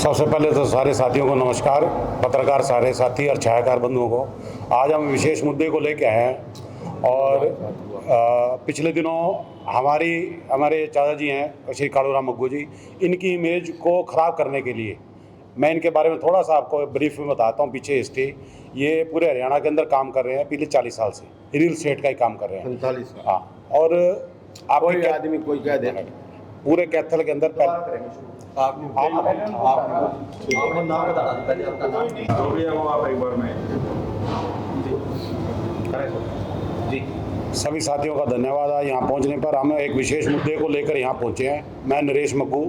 सबसे पहले तो सारे साथियों को नमस्कार, पत्रकार सारे साथी और छायाकार बंधुओं को। आज हम विशेष मुद्दे को लेके आए हैं और पिछले दिनों हमारे चाचा जी हैं श्री कालूराम मग्गू जी, इनकी इमेज को ख़राब करने के लिए मैं इनके बारे में थोड़ा सा आपको ब्रीफ में बताता हूँ। पीछे हिस्ट्री, ये पूरे हरियाणा के अंदर काम कर रहे हैं पिछले 40 साल से, रियल एस्टेट का ही काम कर रहे हैं। 45 साल। हाँ, और कोई आदमी कोई कह दे पूरे कैथल के अंदर आपने नाम बता दी पहले आपका नाम जो भी है वो आप एक बार में जी। सभी साथियों का धन्यवाद। आज यहाँ पहुँचने पर हम एक विशेष मुद्दे को लेकर यहाँ पहुँचे हैं। मैं नरेश मग्गू,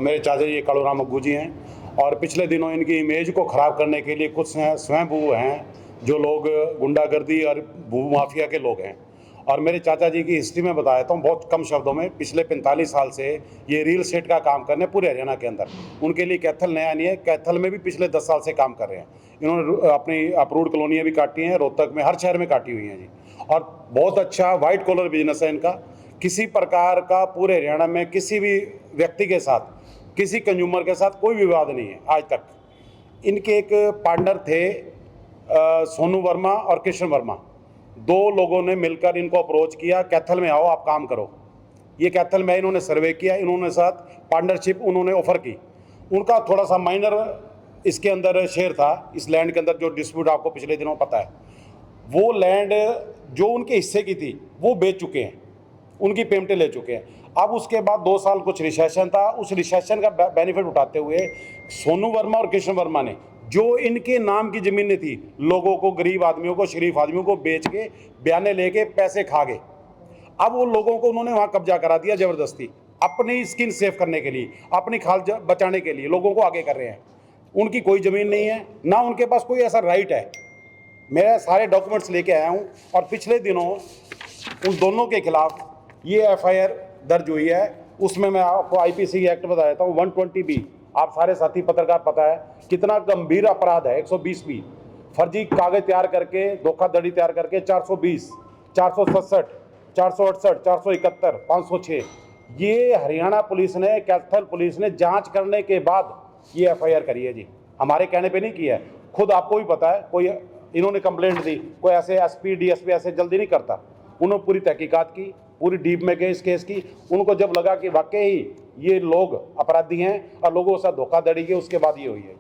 मेरे चाचा जी कालूराम मग्गू जी हैं, और पिछले दिनों इनकी इमेज को ख़राब करने के लिए कुछ स्वयंभू हैं जो लोग गुंडागर्दी और भू माफिया के लोग हैं। और मेरे चाचा जी की हिस्ट्री में बताया हूँ बहुत कम शब्दों में। पिछले 45 साल से ये रियल एस्टेट का काम कर रहे हैं पूरे हरियाणा के अंदर। उनके लिए कैथल नया नहीं है, कैथल में भी पिछले 10 साल से काम कर रहे हैं। इन्होंने अपनी अप्रूव्ड कॉलोनियाँ भी काटी हैं, रोहतक में, हर शहर में काटी हुई हैं जी। और बहुत अच्छा वाइट कॉलर बिजनेस है इनका। किसी प्रकार का पूरे हरियाणा में किसी भी व्यक्ति के साथ, किसी कंज्यूमर के साथ कोई विवाद नहीं है आज तक। इनके एक पार्टनर थे सोनू वर्मा और कृष्ण वर्मा, दो लोगों ने मिलकर इनको अप्रोच किया, कैथल में आओ आप काम करो। ये कैथल में इन्होंने सर्वे किया, इन्होंने साथ पार्टनरशिप उन्होंने ऑफर की। उनका थोड़ा सा माइनर इसके अंदर शेयर था, इस लैंड के अंदर जो डिस्प्यूट आपको पिछले दिनों पता है। वो लैंड जो उनके हिस्से की थी वो बेच चुके हैं, उनकी पेमेंटें ले चुके हैं। अब उसके बाद 2 साल कुछ रिसेशन था, उस रिसेशन का बेनिफिट उठाते हुए सोनू वर्मा और कृष्ण वर्मा ने जो इनके नाम की ज़मीनें थी, लोगों को, गरीब आदमियों को, शरीफ आदमियों को बेच के बयाने लेके पैसे खा गए। अब वो लोगों को उन्होंने वहाँ कब्जा करा दिया ज़बरदस्ती, अपनी स्किन सेव करने के लिए, अपनी खाल बचाने के लिए लोगों को आगे कर रहे हैं। उनकी कोई ज़मीन नहीं है, ना उनके पास कोई ऐसा राइट है। मैं सारे डॉक्यूमेंट्स लेके आया हूँ और पिछले दिनों उन दोनों के खिलाफ ये FIR दर्ज हुई है। उसमें मैं आपको IPC एक्ट बता देता हूँ, 120B। आप सारे साथी पत्रकार पता है कितना गंभीर अपराध है। 120B फर्जी कागज तैयार करके, धोखाधड़ी तैयार करके 420, 467, 468, 471, 506, ये हरियाणा पुलिस ने, कैथल पुलिस ने जांच करने के बाद ये FIR करी है जी। हमारे कहने पे नहीं किया है, खुद आपको भी पता है। कोई इन्होंने कंप्लेंट दी, कोई ऐसे SP DSP ऐसे जल्दी नहीं करता। उन्होंने पूरी तहकीकात की, पूरी डीप में गए इस केस की। उनको जब लगा कि वाकई ये लोग अपराधी हैं और लोगों के साथ धोखाधड़ी की, उसके बाद ये हुई है।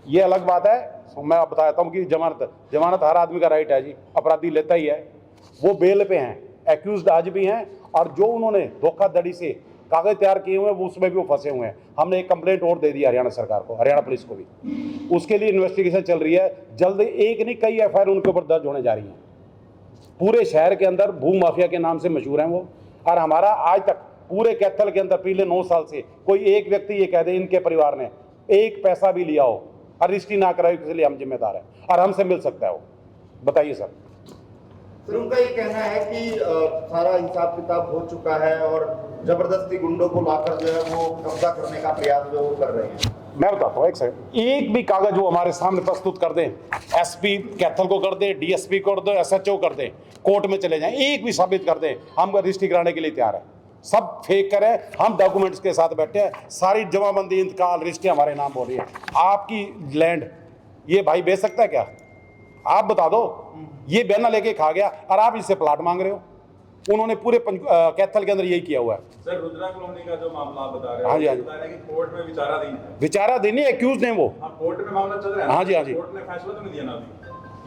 ये अलग बात है। मैं बताता हूँ कि जमानत हर आदमी का राइट है जी, अपराधी लेता ही है। वो बेल पे हैं, एक्यूज्ड आज भी हैं, और जो उन्होंने धोखाधड़ी से कागज तैयार किए हुए हैं वो उसमें भी वो फंसे हुए हैं। हमने एक कंप्लेंट और दे दी हरियाणा सरकार को, हरियाणा पुलिस को भी। उसके लिए इन्वेस्टिगेशन चल रही है। जल्द एक नहीं कई FIR उनके ऊपर दर्ज होने जा रही हैं। पूरे शहर के अंदर भू माफिया के नाम से मशहूर हैं वो। और हमारा आज तक पूरे कैथल के अंदर पिछले 9 साल से कोई एक व्यक्ति ये कह दे इनके परिवार ने एक पैसा भी लिया हो और रजिस्ट्री ना कराई, इसलिए हम जिम्मेदार हैं और हमसे मिल सकता है वो। बताइए सर। सर, उनका ये कहना है कि सारा हिसाब किताब हो चुका है और जबरदस्ती गुंडों को लाकर जो है वो कब्जा करने का प्रयास जो वो कर रहे हैं। मैं बताता हूँ, एक सेकंड। एक भी कागज वो हमारे सामने प्रस्तुत कर दें, SP कैथल को कर दे, DSP को कर दो, SHO कर दे, कोर्ट में चले जाएं, एक भी साबित कर दें, हम रजिस्ट्री कराने के लिए तैयार है। सब फेक करें, हम डॉक्यूमेंट्स के साथ बैठे हैं। सारी जमाबंदी, इंतकाल, रजिस्ट्री हमारे नाम हो रही है। आपकी लैंड ये भाई बेच सकता है क्या? आप बता दो। ये बयाना लेके खा गया और आप इससे प्लाट मांग रहे हो। उन्होंने पूरे कैथल के अंदर यही किया हुआ है। सर, रुद्रा कॉलोनी का जो मामला आप बता रहे हैं, हाँ जी, हाँ जी, बता रहे हैं कि कोर्ट में विचाराधीन है। विचाराधीन है, एक्यूज ने वो। हाँ, कोर्ट में मामला चल रहा है। हाँ जी, हाँ जी। कोर्ट ने फैसला तो नहीं दिया ना अभी,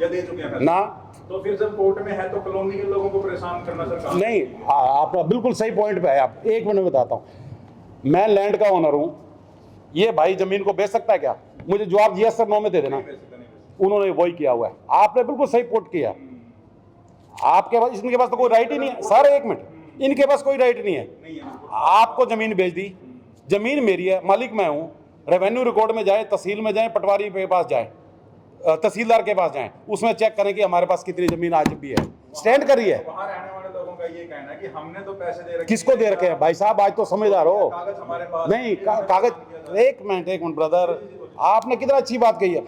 या दे चुके हैं फैसला? ना। तो फिर जब कोर्ट में है तो कॉलोनी के लोगों को परेशान करना सरकार नहीं, आप बिल्कुल सही पॉइंट पे है। आप एक मिनट बताता हूँ। मैं लैंड का ओनर हूँ, ये भाई जमीन को बेच सकता है क्या? मुझे जवाब yes और no में दे देना। उन्होंने वही किया हुआ है। आपने बिल्कुल सही पुट किया। आपके पास, इनके पास तो कोई राइट ही नहीं है। सर एक मिनट, इनके पास कोई राइट नहीं है। आपको जमीन बेच दी, जमीन मेरी है, मालिक मैं हूँ। रेवेन्यू रिकॉर्ड में जाए, तहसील में जाए, पटवारी के पास जाए, तहसीलदार के पास जाएं, उसमें चेक करें कि हमारे पास कितनी जमीन आज भी है, स्टैंड करी है। वहाँ रहने वाले लोगों का ये कहना है कि हमने तो पैसे दे रखे। किसको दे रखे हैं भाई साहब? आज तो समझदार हो। कागज हमारे पास नहीं, कागज। एक मिनट ब्रदर, आपने कितना अच्छी बात कही है।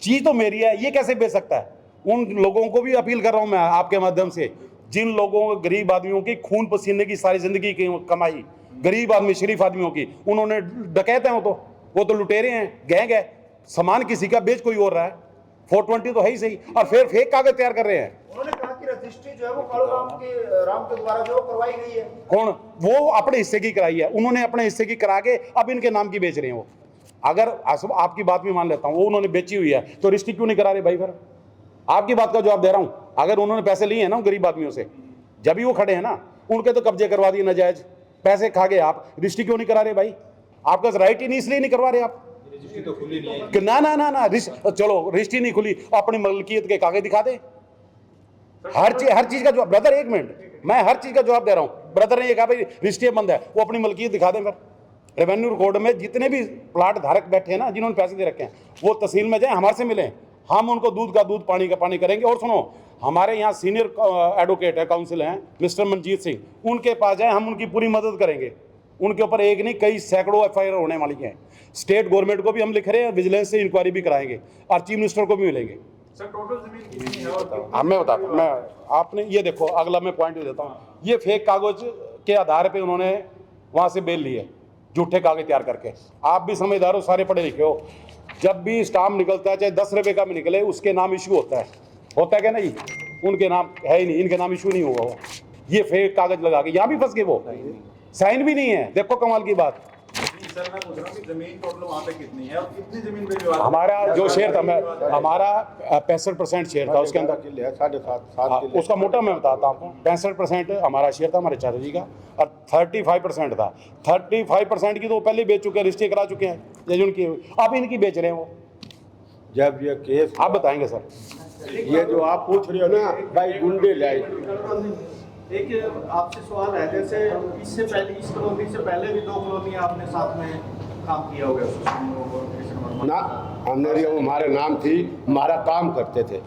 चीज तो मेरी है, ये कैसे बेच सकता है? उन लोगों को भी अपील कर रहा हूं मैं आपके माध्यम से, जिन लोगों, गरीब आदमियों की खून पसीने की सारी जिंदगी की कमाई, गरीब आदमी, शरीफ आदमियों की, उन्होंने डकैत हैं वो तो वो तो लुटेरे हैं, गैंग है, सामान किसी का बेच कोई और रहा है। 420 तो है ही सही, और फिर फेक कागज तैयार कर रहे हैं। उन्होंने कहा कि रजिस्ट्री जो है वो कालू राम के द्वारा जो करवाई गई है। कौन? वो अपने हिस्से की कराई है, उन्होंने अपने हिस्से की करा के अब इनके नाम की बेच रहे हैं वो। अगर आपकी बात भी मान लेता हूँ, वो उन्होंने बेची हुई है, तो रजिस्ट्री क्यों नहीं करा रहे भाई? फिर आपकी बात का जवाब दे रहा हूँ। अगर उन्होंने पैसे लिए हैं ना गरीब आदमियों से, जब भी वो खड़े हैं ना, उनके तो कब्जे करवा दिए नाजायज, पैसे खा गए आप, रजिस्ट्री क्यों नहीं करा रहे भाई? आपका राइट ही नहीं, इसलिए नहीं करवा रहे आप। रजिस्ट्री तो खुली नहीं है। कि ना ना ना ना चलो रजिस्ट्री नहीं खुली, अपनी मलकियत के कागज दिखा दे। हर चीज का जवाब ब्रदर, एक मिनट, मैं हर चीज का जवाब दे रहा हूं। ब्रदर ने ये कहा भाई रजिस्ट्री बंद है, वो अपनी मलकियत दिखा दें। फिर रेवेन्यू रिकॉर्ड में जितने भी प्लाट धारक बैठे हैं ना, जिन्होंने पैसे दे रखे हैं, वो तहसील में जाए, हमारे से मिलें, हम उनको दूध का दूध पानी का पानी करेंगे। और सुनो, हमारे यहाँ सीनियर एडवोकेट है, काउंसिल हैं, मिस्टर मनजीत सिंह, उनके पास जाए, हम उनकी पूरी मदद करेंगे। उनके ऊपर एक नहीं कई सैकड़ों FIR होने वाली हैं। स्टेट गवर्नमेंट को भी हम लिख रहे हैं, विजिलेंस से इंक्वायरी भी कराएंगे, और चीफ मिनिस्टर को भी मिलेंगे। सर टोटल जमीन कितनी है? और हाँ मैं बताता हूँ, मैं आपने ये देखो, अगला मैं पॉइंट भी देता हूँ। ये फेक कागज के आधार पे उन्होंने वहाँ से बेल लिए, झूठे कागज तैयार करके। आप भी समझदार हो, सारे पढ़े लिखे हो, जब भी स्टाम्प निकलता है, चाहे 10 रुपये का भी निकले, उसके नाम इशू होता है क्या नहीं? उनके नाम है ही नहीं, इनके नाम इशू नहीं होगा वो। ये फेक कागज लगा के यहाँ भी फंस गए, वो साइन भी नहीं है। देखो कमाल की बात। सर मैं पूछ रहा हूँ कि जमीन टोटल वहाँ पे कितनी है और कितनी जमीन पे विवाद? हमारा जो शेयर था, मैं हमारा 65% शेयर था, उसके अंदर 7.5 उसका मोटा मैं बताता हूँ आपको। 65% हमारा शेयर था हमारे चाचा जी का, और 35% था। 35% की तो वो पहले बेच चुके हैं, रजिस्ट्री करा चुके हैं, ये उनकी, अब इनकी बेच रहे हैं वो। जब ये केस आप बताएंगे सर। ये जो आप पूछ रहे हो ना भाई, गुंडे लाए, एक आपसे सवाल है, जैसे इससे पहले इस कॉलोनी से पहले भी 2 कॉलोनी आपने साथ में काम किया होगा ना हमने ये हमारे नाम थी, हमारा काम करते थे,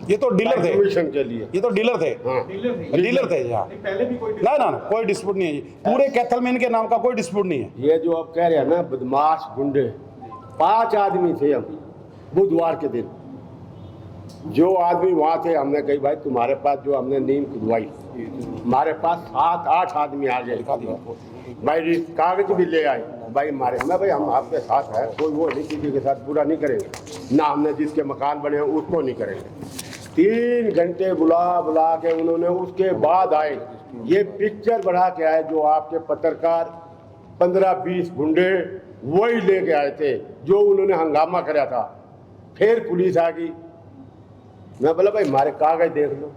ये तो डीलर थे, कमीशन के लिए। ये तो डीलर थे, हाँ, डीलर थे यहाँ। पहले भी कोई ना ना ना, कोई डिस्प्यूट नहीं है जी। पूरे कैथल में इनके नाम का कोई डिस्प्यूट नहीं है। ये जो आप कह रहे हैं ना बदमाश गुंडे, 5 आदमी थे हम बुधवार के दिन। जो आदमी वहाँ थे, हमने कही भाई तुम्हारे पास जो हमने नींद खुदवाई, हमारे पास 7-8 आदमी आ गए भाई, कागज भी ले आए भाई हमारे। मैं भाई हम आपके साथ है, कोई वो नहीं, किसी के साथ बुरा नहीं करेंगे ना, हमने जिसके मकान बने हैं उसको नहीं करेंगे। 3 घंटे बुला बुला के उन्होंने, उसके बाद आए, ये पिक्चर बढ़ा के आए जो आपके पत्रकार 15-20 गुंडे वही लेके आए थे जो उन्होंने हंगामा कराया था। फिर पुलिस आ गई। मैं बोला भाई हमारे कागज देख लो।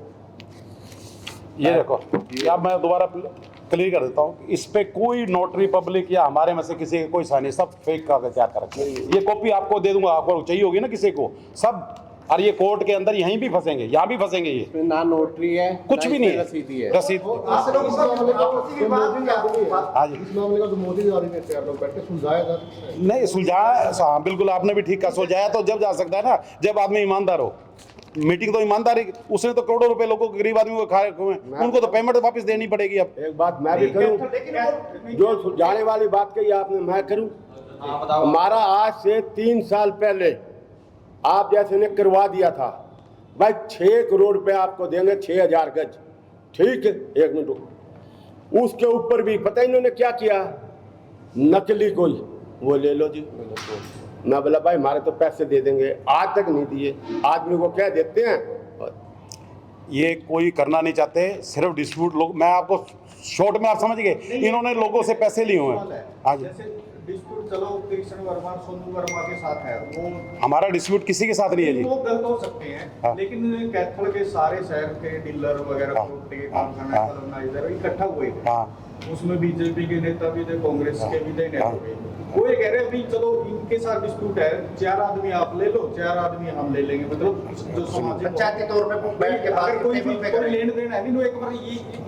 ये देखो, या मैं दोबारा क्लियर कर देता हूँ, इस पे कोई नोटरी पब्लिक या हमारे में से किसी का कोई साइन नहीं, सब फेक कागज तैयार कर रखे हैं। ये कॉपी आपको दे दूंगा, आपको चाहिए होगी ना किसी को, सब। और ये कोर्ट के अंदर यहीं भी फंसेंगे, यहाँ भी फंसेंगे। ये ना नोटरी है, कुछ भी नहीं है, रसीदी है। रसीद। हाँ जी, इस मामले का तो मोदी जी ने 4 लोग बैठ के सुलझाया था। नहीं सुलझाया, हाँ बिल्कुल आपने भी ठीक कहा। सुलझाया तो जब जा सकता है ना, जब आदमी ईमानदार हो। मीटिंग तो ईमानदारी, उसने तो करोड़ों रुपए लोगों को, गरीब आदमी को खाए हुए, उनको तो पेमेंट वापस देनी पड़ेगी। अब एक बात मैं भी करूं, जो सुलझाने वाली बात कही आपने, मैं करूं। हमारा आज से 3 साल पहले आप जैसे ने करवा दिया था भाई, 6 करोड़ रुपए आपको देंगे, 6000 गज, ठीक है, 1 मिनट। उसके ऊपर भी पता है इन्होंने क्या किया, नकली कोई वो ले लो जी। मैं बोला भाई हमारे तो पैसे दे देंगे, आज तक नहीं दिए। आदमी को क्या देते हैं, ये कोई करना नहीं चाहते, सिर्फ डिस्प्यूट लोग। मैं आपको शॉर्ट में, आप समझ गए, इन्होंने लोगों से पैसे लिए हुए हैं। हाँ जी, जैसे डिस्प्यूट चलो कृष्ण वर्मा सोनू वर्मा के साथ है, वो हमारा डिस्प्यूट किसी के साथ नहीं है जी। वो गलत हो सकते हैं, हाँ। लेकिन कैथल के सारे शहर के डीलर वगैरह हाँ। के कारखाना हाँ। कॉलोनाइजर इकट्ठा हुए थे। हाँ, उसमें बीजेपी के नेता भी थे, कांग्रेस के भी थे नेता भी। वो ये कह रहे हैं भी चलो इनके साथ डिस्प्यूट है, 4 आदमी आप ले लो, 4 आदमी हम ले लेंगे। मतलब जो सामाजिक पंचायती तौर पे बैठ के बात अगर कोई टेबल पे करें। लेन देन है नहीं, तो एक बार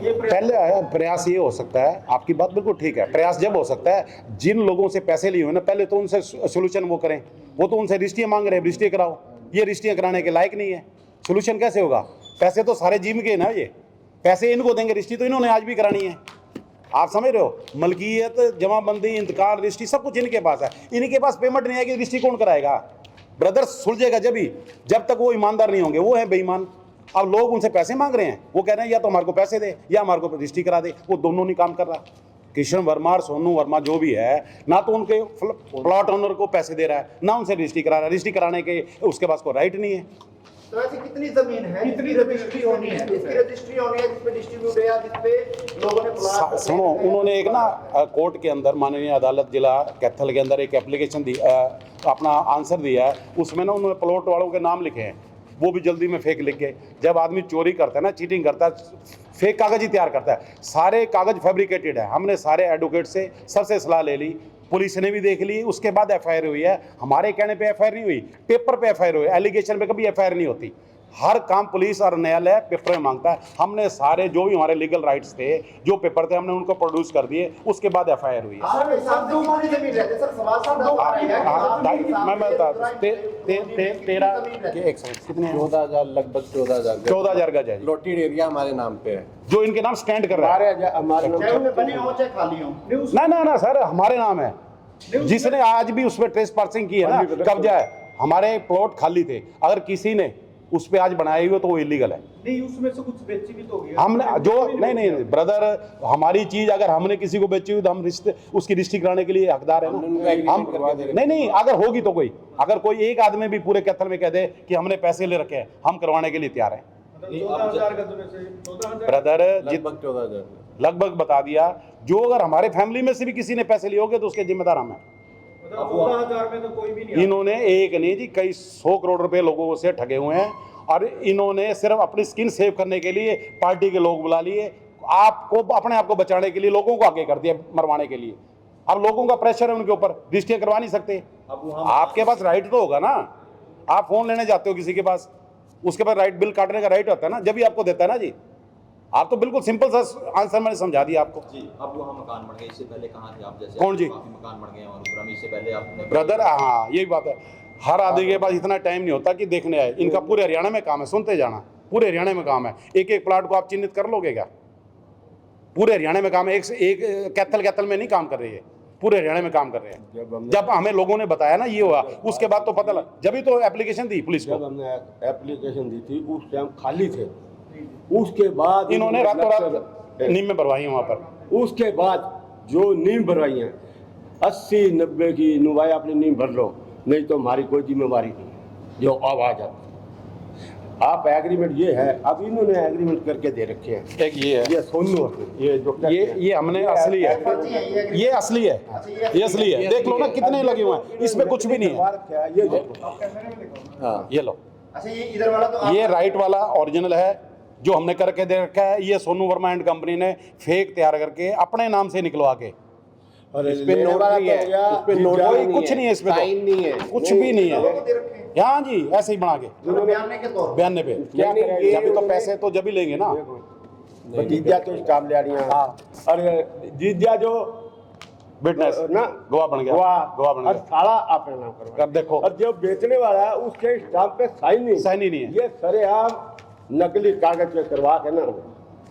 ये पहले आया प्रयास ये हो सकता है, आपकी बात बिल्कुल ठीक है। प्रयास जब हो सकता है, जिन लोगों से पैसे लिए हुए ना, पहले तो उनसे सोल्यूशन वो करें। वो तो उनसे रजिस्ट्रियाँ मांग रहे हैं, रजिस्ट्री कराओ। ये रजिस्ट्रियाँ कराने के लायक नहीं है, सोल्यूशन कैसे होगा? पैसे तो सारे जिम के ना, ये पैसे इनको देंगे, रजिस्ट्री तो इन्होंने आज भी करानी है। आप समझ रहे हो, मलकियत, जमाबंदी, इंतकाल, रजिस्ट्री सब कुछ इनके पास है। इनके पास पेमेंट नहीं आएगी, रजिस्ट्री कौन कराएगा? ब्रदर सुलझेगा जब तक वो ईमानदार नहीं होंगे, वो है बेईमान। अब लोग उनसे पैसे मांग रहे हैं, वो कह रहे हैं या तो हमारे को पैसे दे या हमारे को रजिस्ट्री करा दे। वो दोनों नहीं काम कर रहा। कृष्ण वर्मा और सोनू वर्मा जो भी है, ना तो उनके प्लॉट ओनर को पैसे दे रहा है, ना उनसे रजिस्ट्री करा रहा है। रजिस्ट्री कराने के उसके पास कोई राइट नहीं है। तो ऐसी कितनी जमीन है, कितनी रजिस्ट्री होनी है, जिसकी रजिस्ट्री होनी है, जिसपे डिस्ट्रीब्यूट है या जिसपे लोगों ने प्लॉट सुनो, उन्होंने एक ना कोर्ट के अंदर, माननीय अदालत जिला कैथल के अंदर एक एप्लीकेशन दी, अपना आंसर दिया है। उसमें ना उन्होंने प्लॉट वालों के नाम लिखे हैं, वो भी जल्दी में फेक लिख के। जब आदमी चोरी करता है ना, चीटिंग करता है, फेक कागज ही तैयार करता है। सारे कागज फैब्रिकेटेड है। हमने सारे एडवोकेट से सबसे सलाह ले ली, पुलिस ने भी देख ली, उसके बाद एफआईआर हुई है। हमारे कहने पे एफआईआर नहीं हुई, पेपर पे एफआईआर हुई। एलिगेशन पे कभी एफआईआर नहीं होती। हर काम पुलिस और न्यायालय पेपर में मांगता है। हमने सारे जो भी हमारे लीगल राइट्स थे, जो पेपर थे, हमने उनको प्रोड्यूस कर दिए, उसके बाद एफआईआर हुई है। कितने 14,000 लगभग 14,000 14,000 गज है जी, प्लॉटेड एरिया हमारे नाम पे है। जो इनके नाम स्टैंड कर रहा है। बने हो चाहे खाली हो। ना सर, हमारे नाम है। जिसने आज भी उसमें ट्रेस पासिंग की है ना, कब्जा है। हमारे प्लॉट खाली थे, अगर किसी ने उस पे आज बनाए हुए तो वो इलीगल है। नहीं, उसमें से कुछ बेची भी तो गया हमने जो नहीं ब्रदर, हमारी चीज अगर हमने किसी को बेची हुई तो हम रिश्ते उसकी रजिस्ट्री कराने के लिए हकदार है ना। हम नहीं, अगर होगी तो कोई, अगर कोई एक आदमी भी पूरे कैथल में कह दे कि हमने पैसे ले रखे हैं, हम करवाने के लिए तैयार हैं। 14,000 गज में से 14,000 ब्रदर लगभग 14,000 लगभग बता दिया। जो अगर हमारे फैमिली में से भी किसी ने पैसे लिए होंगे तो उसके जिम्मेदार हम हैं। मतलब 14,000 में तो कोई भी नहीं। इन्होंने एक नहीं जी, कई 100 करोड़ रुपए लोगों से ठगे हुए हैं। और इन्होंने सिर्फ अपनी स्किन सेव करने के लिए पार्टी के लोग बुला लिए, आपको अपने आप को बचाने के लिए लोगों को आगे कर दिया, मरवाने के लिए। अब लोगों का प्रेशर है उनके ऊपर, रजिस्ट्री करवा नहीं सकते। आपके पास राइट तो होगा ना, आप फोन लेने जाते हो किसी के पास, उसके पास राइट, बिल काटने का राइट होता है ना, जब भी आपको देता है ना जी। आप तो बिल्कुल सिंपल सा आंसर मैंने समझा दिया आपको जी। अब वहाँ मकान बन गए, इससे पहले कहाँ थे आप? जैसे कौन जी? काफी मकान बन गए और इससे पहले आपने ब्रदर, हाँ यही बात है। हर आदमी के पास इतना टाइम नहीं होता कि देखने आए। इनका पूरे हरियाणा में काम है, सुनते जाना, पूरे हरियाणा में काम है। एक एक प्लाट को आप चिन्हित कर लोगे क्या? पूरे हरियाणा में काम है। एक कैथल में नहीं काम कर रही है, पूरे हरियाणा में काम कर रहे हैं। जब हमें लोगों ने बताया ना ये हुआ, उसके बाद तो पता लगा, जब ही तो एप्लीकेशन दी पुलिस को। जब हमने एप्लीकेशन दी थी उस टाइम खाली थे, उसके बाद इन्होंने रातों रात नींव में भरवाई वहाँ पर। उसके बाद जो नींव भरवाई है 80-90 की नुवाई, अपनी नींव भर लो, नहीं तो हमारी कोई जिम्मेवारी नहीं। जो आवाज आती आप एग्रीमेंट ये है, अब इन्होंने एग्रीमेंट करके दे रखे हैं। एक ये है, ये सोनू, ये जो ये हमने असली है, ये असली है, ये असली है। देख लो ना कितने लगे हुए हैं, इसमें कुछ भी नहीं है। ये हाँ ये लो, अच्छा ये इधर वाला तो ये राइट वाला ओरिजिनल है जो हमने करके दे रखा है। ये सोनू वर्मा एंड कंपनी ने फेक तैयार करके अपने नाम से निकलवा के, इस पे नोटरी है, इस पे नोटरी कुछ नहीं है, इसमें साइन नहीं है, कुछ भी नहीं है। दे रखे हैं हाँ जी, ऐसे ही बना के बयाने के तौर बयाने पे। क्या करेंगे? जब तो पैसे तो जब ही लेंगे ना। भतीजा तो स्टाफ ले रही हैं, और जीजा जो विटनेस ना गवाह बन गया, गवाह बन और गया। सारा अपने नाम करवा। अब देखो, और जो बेचने वाला है उसके स्टाम्प पे साइन ही नहीं है। ये सरेआम नकली कागज पे करवा के ना,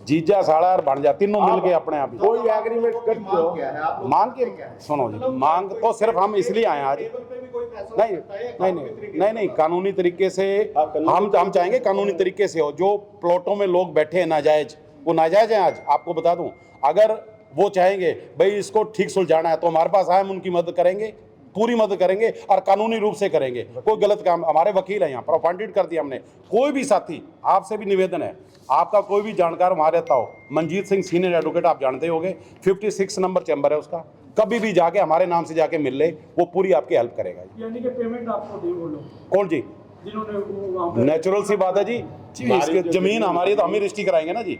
जीजा साड़ा और भांजा तीनों मिल के अपने आप ही कोई एग्रीमेंट कर दो। मांग क्या है आप लोग मांग के सुनो जी, मांग तो सिर्फ हम इसलिए आए आज। टेबल पे भी कोई पैसा नहीं होता है, नहीं कानूनी तरीके नहीं नहीं, कानूनी तरीके से हम चाहेंगे, कानूनी तरीके से हो। जो प्लॉटों में लोग बैठे हैं नाजायज, वो नाजायज हैं। आज आपको बता दूं, अगर वो चाहेंगे भाई इसको ठीक सुलझाना है तो हमारे पास आए, हम उनकी मदद करेंगे, पूरी मदद करेंगे और कानूनी रूप से करेंगे। कोई गलत काम, हमारे वकील हैं यहाँ पर, अपॉइंटेड कर दिया हमने। कोई भी साथी, आपसे भी निवेदन है, आपका कोई भी जानकार वहाँ रहता हो, मंजीत सिंह सीनियर एडवोकेट आप जानते होंगे, 56 नंबर चैम्बर है उसका, कभी भी जाके हमारे नाम से जाके मिल ले, वो पूरी आपकी हेल्प करेगा। यानी कि पेमेंट आपको दे वो लोग कौन जी? जिन्होंने वहाँ पे नेचुरल सी बात है जी, इसकी जमीन हमारी है तो हम ही रजिस्ट्री कराएंगे ना जी।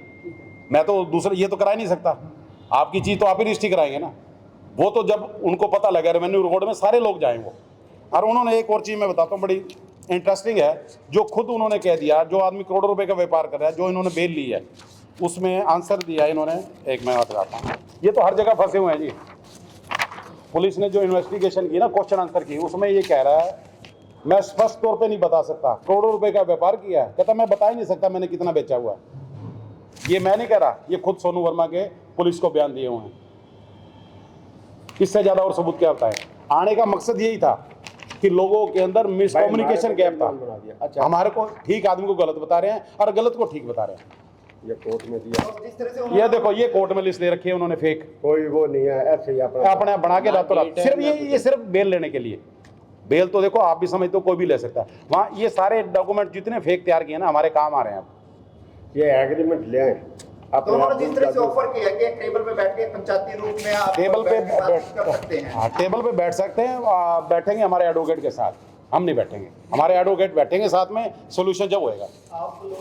मैं तो दूसरा ये तो करा ही नहीं सकता, आपकी चीज़ तो आप ही रजिस्ट्री कराएंगे ना। वो तो जब उनको पता लगा रेवेन्यू रिकॉर्ड में सारे लोग जाएंगे वो। और उन्होंने एक और चीज़ मैं बताता हूँ, बड़ी इंटरेस्टिंग है, जो खुद उन्होंने कह दिया, जो आदमी करोड़ों रुपए का व्यापार कर रहा है, जो इन्होंने बेल ली है, उसमें आंसर दिया इन्होंने। एक मैं बताता हूँ, ये तो हर जगह फंसे हुए हैं जी। पुलिस ने जो इन्वेस्टिगेशन की ना, क्वेश्चन आंसर की, उसमें ये कह रहा है मैं स्पष्ट तौर पे नहीं बता सकता, करोड़ों रुपए का व्यापार किया है। कहता मैं बता ही नहीं सकता मैंने कितना बेचा हुआ है। ये मैं नहीं कह रहा, ये खुद सोनू वर्मा के पुलिस को बयान दिए हुए हैं। इससे ज्यादा और सबूत क्या बताएं? आने का मकसद यही था कि लोगों के अंदर मिसकम्युनिकेशन गैप था। अच्छा, हमारे को ठीक आदमी को गलत बता रहे हैं और गलत को ठीक बता रहे हैं। ये कोर्ट में दिया, और जिस तरह से ये उन्होंने देखो ये कोर्ट में लिस्ट दे रखी है उन्होंने फेक, कोई वो नहीं है, ऐसे ही अपना अपने आप बना के रातों रात, सिर्फ ये सिर्फ बेल लेने के लिए। बेल तो देखो आप भी समझते हो कोई भी ले सकता है, वहाँ ये सारे डॉक्यूमेंट जितने फेक तैयार किए ना हमारे काम आ रहे हैं अब। ये एग्रीमेंट ले आए तो उन्होंने जिस तरह से ऑफर किया कि एक टेबल पे बैठ के पंचायती रूप में आप टेबल पे बैठ के बातचीत कर सकते हैं। हाँ टेबल पे बैठ सकते हैं, बैठेंगे हमारे एडवोकेट के साथ, हम नहीं बैठेंगे, हमारे एडवोकेट बैठेंगे साथ में, सोल्यूशन जब होएगा। आप लोग और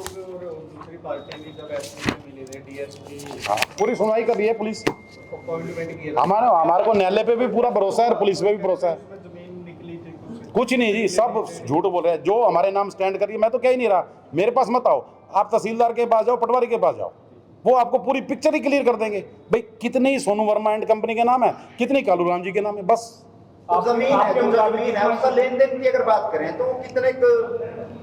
दूसरी पार्टी भी जब एसपी से मिले थे, डीएसपी हाँ पूरी सुनवाई कर रही है पुलिस, अपॉइंटमेंट किया था, हमारे को न्यायालय पे भी पूरा भरोसा है और पुलिस पे भी भरोसा है। उसमें जमीन निकली थी कुछ नहीं जी, सब झूठ बोल रहे हैं, जो हमारे नाम स्टैंड करिए, मैं तो कह ही नहीं रहा, मेरे पास मत आओ, आप तहसीलदार के पास जाओ, पटवारी के पास जाओ, वो आपको पूरी पिक्चर ही क्लियर कर देंगे भाई कितनी सोनू वर्मा एंड कंपनी के नाम है, कितनी कालूराम जी के नाम है, बस। तो जमीन है, जो जमीन है उसका लेन देन की अगर बात करें तो कितने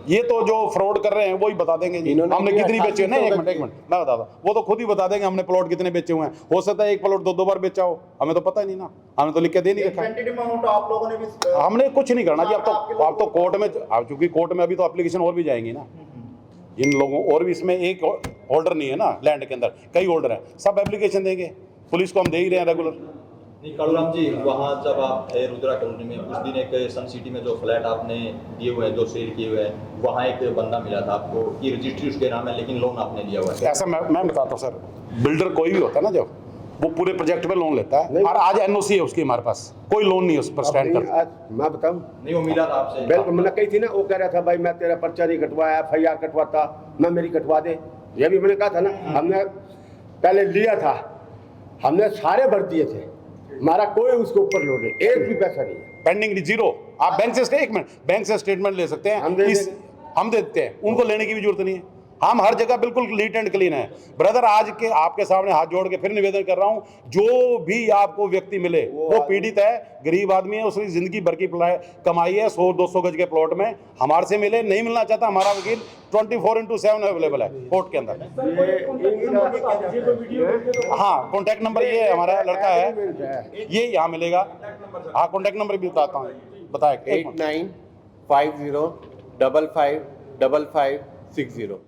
ये तो जो फ्रॉड कर रहे हैं वो ही बता देंगे जी, इन्होंने हमने किया कितनी बेचे, नहीं 88 एक मिनट मैं बताता हूँ, वो तो खुद ही बता देंगे हमने प्लॉट कितने बेचे हुए हैं, हो सकता है एक प्लॉट दो बार बेचा हो, हमें तो पता ही नहीं ना, हमें तो लिख के दे नहीं रखा। क्वांटिटी अमाउंट आप लोगों ने भी हमने कुछ नहीं करना जी, अब तो कोर्ट में, अब चूंकि कोर्ट में अभी तो एप्लीकेशन और भी जाएंगी ना, जिन लोगों, और भी इसमें एक होल्डर नहीं है ना लैंड के अंदर, कई होल्डर हैं, सब एप्लीकेशन देंगे, पुलिस को हम दे ही रहे हैं रेगुलर। नहीं कालूराम जी, वहाँ जब आप थे रुद्रा कॉलोनी में उस दिन एक सन सिटी में जो फ्लैट आपने दिए हुए हैं, जो सेल किए हुए हैं, वहाँ एक बंदा मिला था आपको कि रजिस्ट्री उसके नाम है लेकिन लोन आपने लिया हुआ है। ऐसा मैं बताता हूँ सर, बिल्डर कोई भी होता है ना, जब वो पूरे प्रोजेक्ट पे लोन लेता है, और आज एनओसी है उसकी हमारे पास, कोई लोन नहीं है उस पर स्टैंड कर। आज मैं बताऊं, नहीं वो मिला था आपसे? बिल्कुल मैंने कही थी ना, वो कह रहा था भाई मैं तेरा पर्चा नहीं कटवाया, FIR कटवाता, मैं मेरी कटवा दे, ये भी मैंने कहा था ना, हमने पहले लिया था, हमने सारे भर दिए थे, हमारा कोई उसके ऊपर लोन नहीं, एक भी पैसा नहीं है, पेंडिंग जीरो। आप बैंक से एक मिनट, बैंक से स्टेटमेंट ले सकते हैं, हम दे हम देते हैं, उनको लेने की भी जरूरत नहीं है, हम हर जगह बिल्कुल नीट एंड क्लीन है ब्रदर। आज के आपके सामने हाथ जोड़ के फिर निवेदन कर रहा हूं, जो भी आपको व्यक्ति मिले वो पीड़ित है, गरीब आदमी है, उसकी जिंदगी भर की कमाई है, 100-200 गज के प्लॉट में, हमारे से मिले, नहीं मिलना चाहता, हमारा वकील 24/7 अवेलेबल है कोर्ट के अंदर। हाँ कॉन्टैक्ट नंबर ये हमारा लड़का है, ये यहाँ मिलेगा। हाँ कॉन्टैक्ट नंबर भी बताता हूँ, बताए 8950555560।